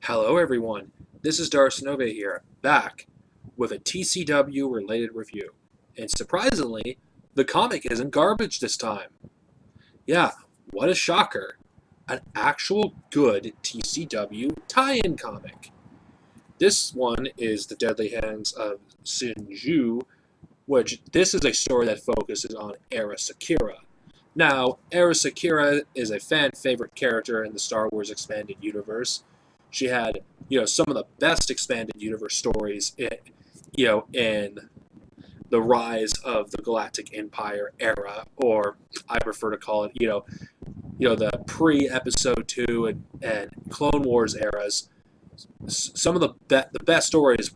Hello everyone, this is Darcinove here, back with a TCW related review. And surprisingly, the comic isn't garbage this time. Yeah, what a shocker. An actual good TCW tie-in comic. This one is The Deadly Hands of Shon-Ju, which this is a story that focuses on Era Sakura. Now, Era Sakura is a fan favorite character in the Star Wars expanded universe. She had, some of the best expanded universe stories in the rise of the Galactic Empire era, or I prefer to call it, the pre-Episode 2 and Clone Wars eras. Some of the best stories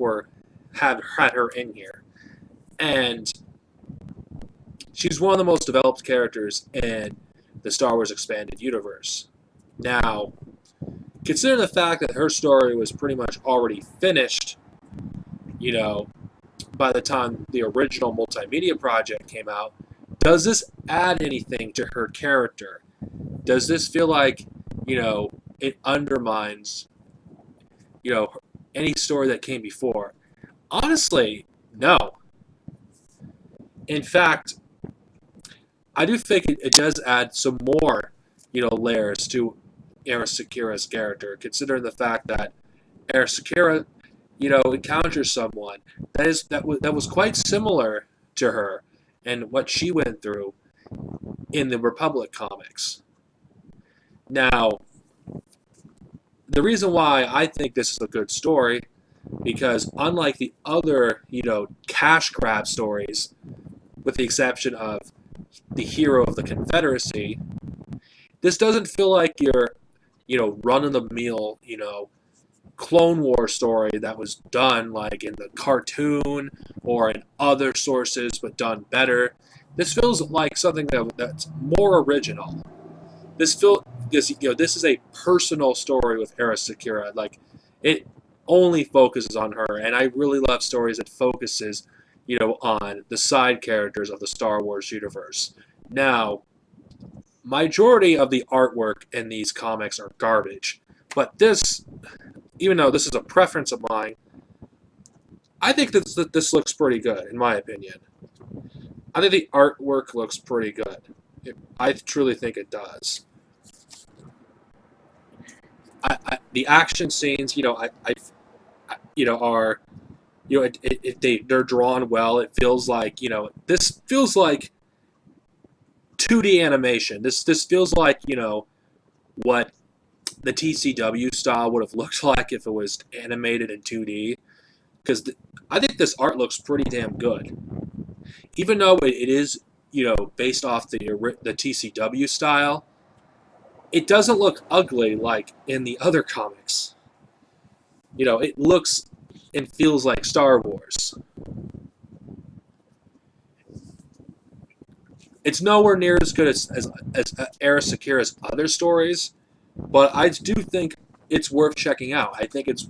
had her in here, and she's one of the most developed characters in the Star Wars expanded universe. Now, considering the fact that her story was pretty much already finished, by the time the original multimedia project came out, does this add anything to her character? Does this feel like, it undermines, any story that came before? Honestly, no. In fact, I do think it does add some more, layers to Era Sakura's character, considering the fact that Era Sakura, encounters someone that was quite similar to her and what she went through in the Republic comics. Now, the reason why I think this is a good story, because unlike the other, cash grab stories, with the exception of the hero of the Confederacy, this doesn't feel like your, run of the mill, Clone War story that was done like in the cartoon or in other sources but done better. This feels like something that's more original. This is a personal story with Era Sakura. Like, it only focuses on her, and I really love stories that focuses, on the side characters of the Star Wars universe. Now, majority of the artwork in these comics are garbage, but this, even though this is a preference of mine, I think this looks pretty good, in my opinion. I think the artwork looks pretty good. I truly think it does. The action scenes, are, they're drawn well. It feels like, this feels like 2D animation. This feels like, what the TCW style would have looked like if it was animated in 2D. Because I think this art looks pretty damn good. Even though it is, based off the TCW style, it doesn't look ugly like in the other comics. It looks and feels like Star Wars. It's nowhere near as good as Era Sakura's other stories, but I do think it's worth checking out. I think it's,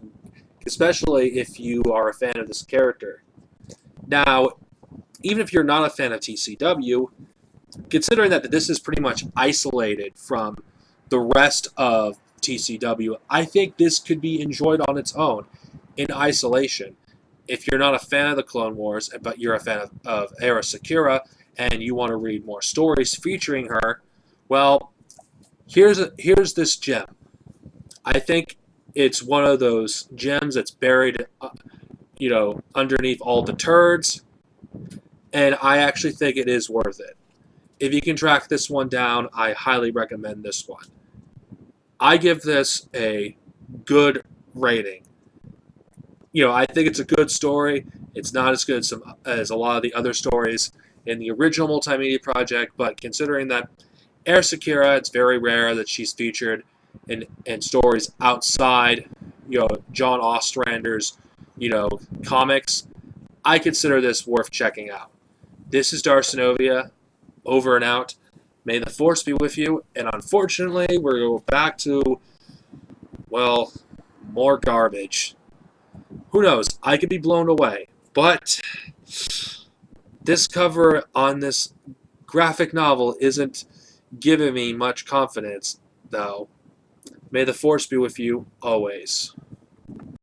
especially if you are a fan of this character. Now, even if you're not a fan of TCW, considering that this is pretty much isolated from the rest of TCW, I think this could be enjoyed on its own, in isolation. If you're not a fan of the Clone Wars, but you're a fan of Era Sakura, and you want to read more stories featuring her, well, here's this gem. I think it's one of those gems that's buried, underneath all the turds, and I actually think it is worth it. If you can track this one down, I highly recommend this one. I give this a good rating. I think it's a good story. It's not as good as a lot of the other stories in the original multimedia project, but considering that Air Sakura, it's very rare that she's featured in stories outside, John Ostrander's, comics, I consider this worth checking out. This is Darcinovia, over and out. May the Force be with you, and unfortunately, we're going back to, well, more garbage. Who knows? I could be blown away, but this cover on this graphic novel isn't giving me much confidence, though. May the Force be with you always.